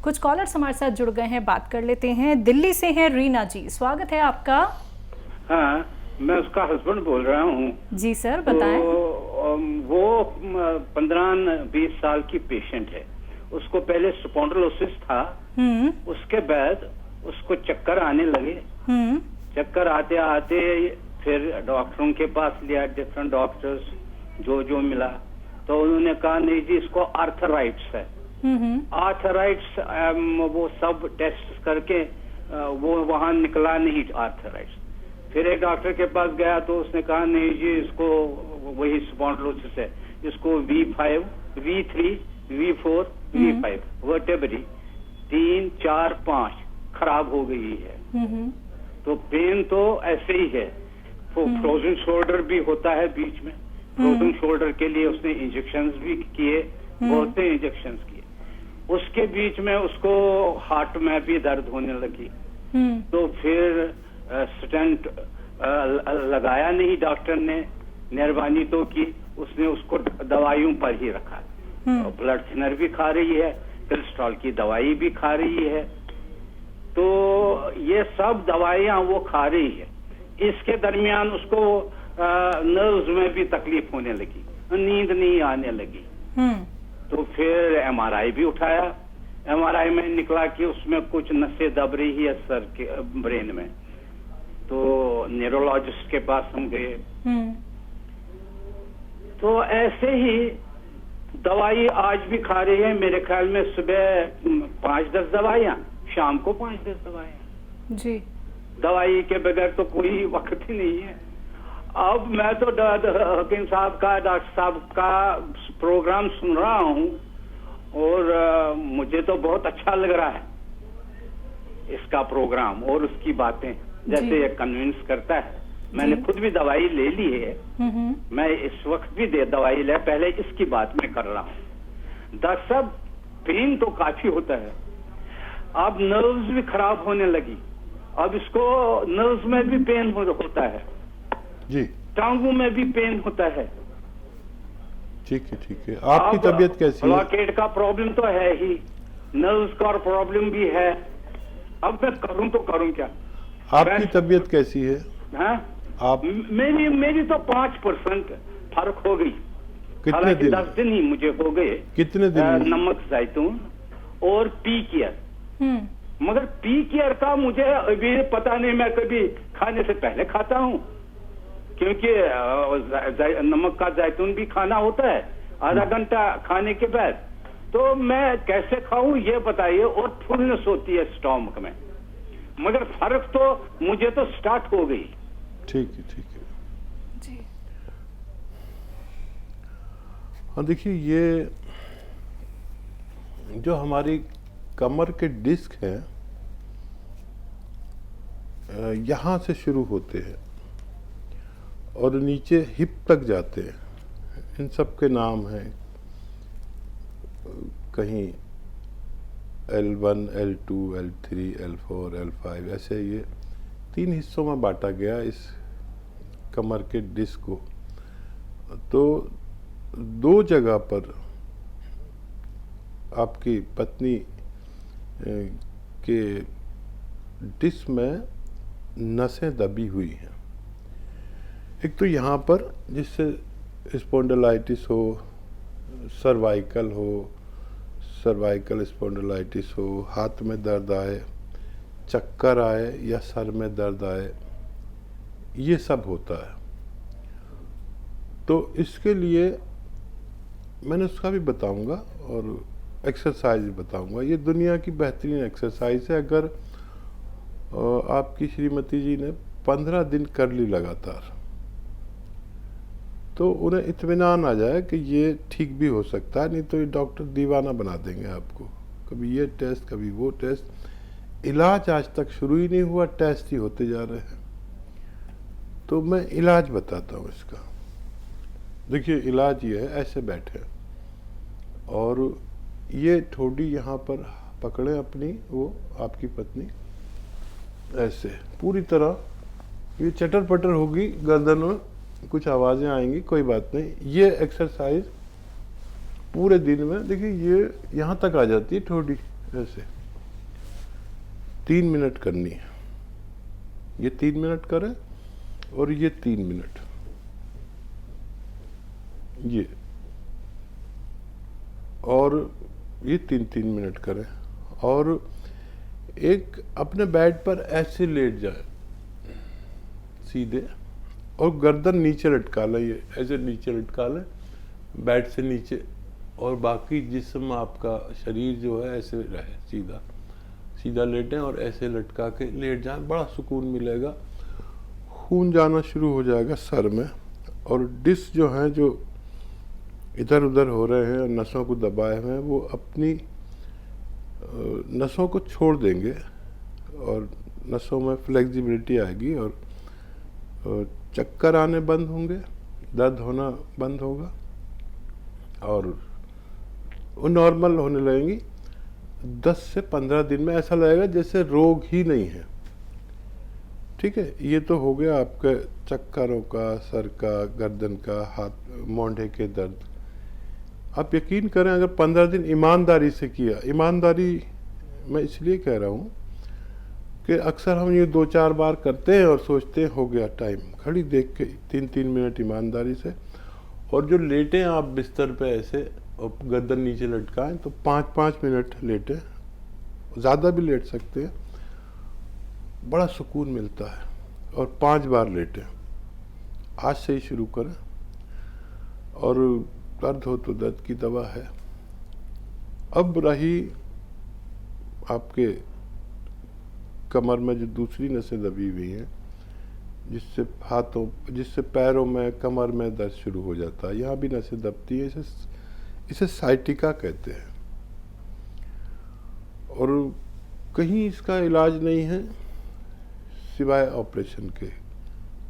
कुछ कॉलर्स हमारे साथ जुड़ गए हैं, बात कर लेते हैं। दिल्ली से हैं रीना जी, स्वागत है आपका। हाँ, मैं उसका हस्बैंड बोल रहा हूँ। जी सर, बताएं। वो 15-20 साल की पेशेंट है। उसको पहले स्पॉन्डिलोसिस था, उसके बाद उसको चक्कर आने लगे। चक्कर आते आते फिर डॉक्टरों के पास लिया, डिफरेंट डॉक्टर्स, जो मिला तो उन्होंने कहा नहीं जी इसको आर्थराइट्स है। आर्थराइट्स वो सब टेस्ट करके वो वहां निकला नहीं आर्थराइट्स। फिर एक डॉक्टर के पास गया तो उसने कहा नहीं जी इसको वही स्पॉन्डिलोसिस है, इसको V5, V3, V4, V5 वर्टेब्री 3, 4, 5 खराब हो गई है। तो पेन तो ऐसे ही है। फ्रोजन शोल्डर भी होता है बीच में, फ्रोजन शोल्डर के लिए उसने इंजेक्शंस भी किए, बहुत से इंजेक्शंस किए। उसके बीच में उसको हार्ट में भी दर्द होने लगी। तो फिर स्टेंट लगाया नहीं डॉक्टर ने, मेहरबानी तो की, उसने उसको दवाइयों पर ही रखा। ब्लड थिनर भी खा रही है, कोलेस्ट्रॉल की दवाई भी खा रही है, तो ये सब दवाइयां वो खा रही है। इसके दरमियान उसको नर्व्स में भी तकलीफ होने लगी, नींद नहीं आने लगी। तो फिर MRI भी उठाया। MRI में निकला कि उसमें कुछ नसें दब रही है सर के ब्रेन में। तो न्यूरोलॉजिस्ट के पास हम गए। तो ऐसे ही दवाई आज भी खा रही है, मेरे ख्याल में सुबह 5-10 दवाइयां, शाम को 5-10 दवाइयां जी। दवाई के बगैर तो कोई वक्त ही नहीं है। अब मैं तो हकीम साहब का, डॉक्टर साहब का प्रोग्राम सुन रहा हूँ और मुझे तो बहुत अच्छा लग रहा है इसका प्रोग्राम और उसकी बातें, जैसे ये कन्विंस करता है। मैंने खुद भी दवाई ले ली है, मैं इस वक्त भी दवाई ले, पहले इसकी बात मैं कर रहा हूँ। डॉक्टर साहब पेन तो काफी होता है, अब नर्व्स भी खराब होने लगी, अब इसको नर्व्स में भी पेन होता है जी, टांगों में भी पेन होता है। ठीक है। आपकी तबीयत कैसी है? ब्लॉकेट का प्रॉब्लम तो है ही, नर्व्स का प्रॉब्लम भी है। अब मैं करूं तो करूं क्या? आपकी तबीयत कैसी है? हाँ? आप मेरी तो 5% फर्क हो गई। कितने दिन? 10 दिन ही मुझे हो गए। कितने दिन? नमक जैतून और पी केयर। मगर पी केयर का मुझे अभी पता नहीं, मैं कभी खाने से पहले खाता हूँ, क्योंकि नमक का जैतून भी खाना होता है आधा घंटा खाने के बाद। तो मैं कैसे खाऊं ये बताइए, और फुलनेस होती है स्टोमक में, मगर फर्क तो मुझे तो स्टार्ट हो गई। ठीक है जी। हाँ, देखिए ये जो हमारी कमर के डिस्क है यहाँ से शुरू होते हैं और नीचे हिप तक जाते हैं। इन सब के नाम हैं, कहीं L1, L2, L3, L4, L5, ऐसे ये 3 हिस्सों में बांटा गया इस कमर के डिस्क को। तो 2 जगह पर आपकी पत्नी के डिस्क में नसें दबी हुई हैं। एक तो यहाँ पर जिससे स्पॉन्डिलाइटिस हो, सर्वाइकल स्पॉन्डिलाइटिस हो, हाथ में दर्द आए, चक्कर आए या सर में दर्द आए, ये सब होता है। तो इसके लिए मैंने उसका भी बताऊंगा और एक्सरसाइज भी बताऊंगा। ये दुनिया की बेहतरीन एक्सरसाइज है। अगर आपकी श्रीमती जी ने 15 दिन कर ली लगातार, तो उन्हें इत्मीनान आ जाए कि ये ठीक भी हो सकता है, नहीं तो ये डॉक्टर दीवाना बना देंगे आपको। कभी ये टेस्ट, कभी वो टेस्ट, इलाज आज तक शुरू ही नहीं हुआ, टेस्ट ही होते जा रहे हैं। तो मैं इलाज बताता हूँ इसका। देखिए इलाज ये है, ऐसे बैठे और ये ठोडी यहाँ पर पकड़े अपनी, वो आपकी पत्नी ऐसे पूरी तरह ये चटर पटर होगी गर्दन में, कुछ आवाज़ें आएंगी, कोई बात नहीं। ये एक्सरसाइज पूरे दिन में देखिए ये यहाँ तक आ जाती है ठोडी ऐसे। 3 मिनट करनी है। ये 3 मिनट करें और ये 3 मिनट, ये, और ये 3-3 मिनट करें। और एक अपने बेड पर ऐसे लेट जाए सीधे, और गर्दन नीचे लटका लें, ये ऐसे नीचे लटका लें बेड से नीचे, और बाकी जिस्म आपका शरीर जो है ऐसे रहे, सीधा सीधा लेटें और ऐसे लटका के लेट जाएं। बड़ा सुकून मिलेगा, खून जाना शुरू हो जाएगा सर में, और डिस्क जो हैं जो इधर उधर हो रहे हैं, नसों को दबाए हुए हैं, वो अपनी नसों को छोड़ देंगे और नसों में फ्लेक्सिबिलिटी आएगी, और चक्कर आने बंद होंगे, दर्द होना बंद होगा, और वो नॉर्मल होने लगेंगी। 10 से 15 दिन में ऐसा लगेगा जैसे रोग ही नहीं है। ठीक है, ये तो हो गया आपके चक्करों का, सर का, गर्दन का, हाथ मोंढे के दर्द। आप यकीन करें, अगर 15 दिन ईमानदारी से किया, ईमानदारी मैं इसलिए कह रहा हूँ कि अक्सर हम ये 2-4 बार करते हैं और सोचते हैं हो गया टाइम, घड़ी देख के 3-3 मिनट ईमानदारी से, और जो लेटें आप बिस्तर पे ऐसे और गर्दन नीचे लटकाएं तो 5-5 मिनट लेटें, ज़्यादा भी लेट सकते हैं, बड़ा सुकून मिलता है। और 5 बार लेटें, आज से ही शुरू करें। और दर्द हो तो दर्द की दवा है। अब रही आपके कमर में जो दूसरी नसें दबी हुई हैं, जिससे पैरों में, कमर में दर्द शुरू हो जाता है, यहाँ भी नसें दबती हैं, इसे साइटिका कहते हैं। और कहीं इसका इलाज नहीं है सिवाय ऑपरेशन के।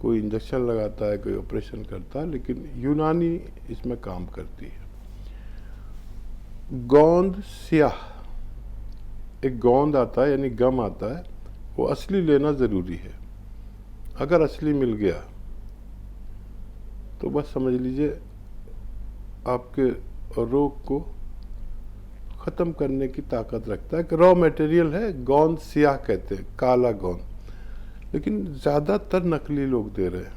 कोई इंजेक्शन लगाता है, कोई ऑपरेशन करता है, लेकिन यूनानी इसमें काम करती है। गोंद स्याह, एक गोंद आता है यानी गम आता है, वो असली लेना ज़रूरी है। अगर असली मिल गया तो बस समझ लीजिए आपके रोग को ख़त्म करने की ताकत रखता है। कि रॉ मटेरियल है, गोंद स्याह कहते हैं, काला गोंद, लेकिन ज़्यादातर नकली लोग दे रहे हैं।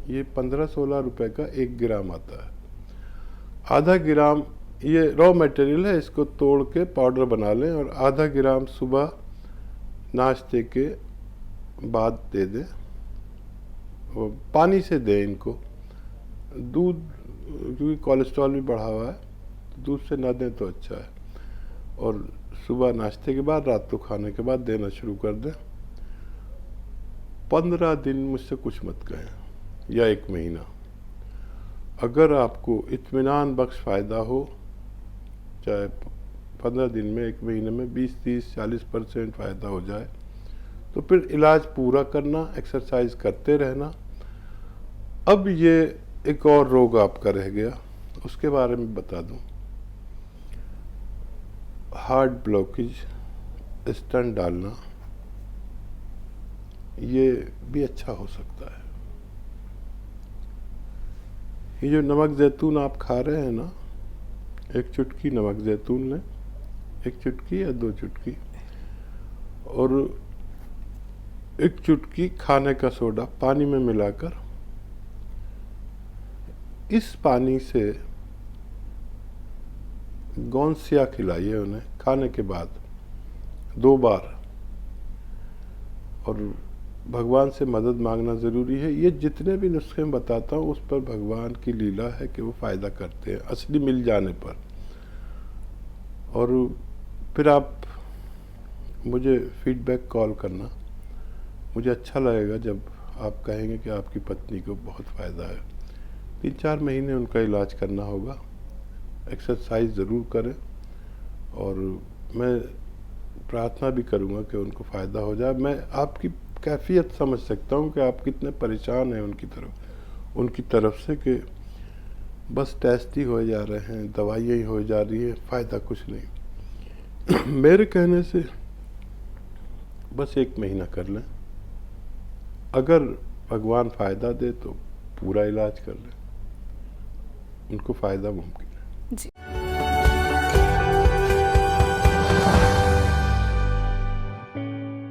ये 15-16 रुपए का 1 ग्राम आता है। आधा ग्राम ये रॉ मटेरियल है, इसको तोड़ के पाउडर बना लें, और आधा ग्राम सुबह नाश्ते के बाद दे दें, और पानी से दें इनको। दूध, क्योंकि कोलेस्ट्रॉल भी बढ़ा हुआ है, तो दूध से ना दें तो अच्छा है। और सुबह नाश्ते के बाद, रात को खाने के बाद देना शुरू कर दें। 15 दिन मुझसे कुछ मत कहें, या 1 महीना। अगर आपको इत्मीनान बख्श फ़ायदा हो, चाहे 15 दिन में, 1 महीने में 20-30-40% फ़ायदा हो जाए, तो फिर इलाज पूरा करना, एक्सरसाइज करते रहना। अब ये एक और रोग आपका रह गया, उसके बारे में बता दूं। हार्ट ब्लॉकेज, स्टेंट डालना, ये भी अच्छा हो सकता है। ये जो नमक ज़ैतून आप खा रहे हैं ना, 1 चुटकी नमक ज़ैतून लें, 1 चुटकी या 2 चुटकी, और 1 चुटकी खाने का सोडा पानी में मिलाकर, इस पानी से गोंद स्याह खिलाइए उन्हें खाने के बाद 2 बार। और भगवान से मदद मांगना ज़रूरी है। ये जितने भी नुस्खे मैं बताता हूँ, उस पर भगवान की लीला है कि वो फ़ायदा करते हैं असली मिल जाने पर। और फिर आप मुझे फीडबैक कॉल करना, मुझे अच्छा लगेगा जब आप कहेंगे कि आपकी पत्नी को बहुत फ़ायदा है। 3-4 महीने उनका इलाज करना होगा। एक्सरसाइज ज़रूर करें, और मैं प्रार्थना भी करूँगा कि उनको फ़ायदा हो जाए। मैं आपकी कैफियत समझ सकता हूँ कि आप कितने परेशान हैं उनकी तरफ से, कि बस टेस्ट ही हो जा रहे हैं, दवाइयाँ ही हो जा रही है, फ़ायदा कुछ नहीं। मेरे कहने से बस 1 महीना कर लें, अगर भगवान फ़ायदा दे तो पूरा इलाज कर लें, उनको फ़ायदा मुमकिन है। जी।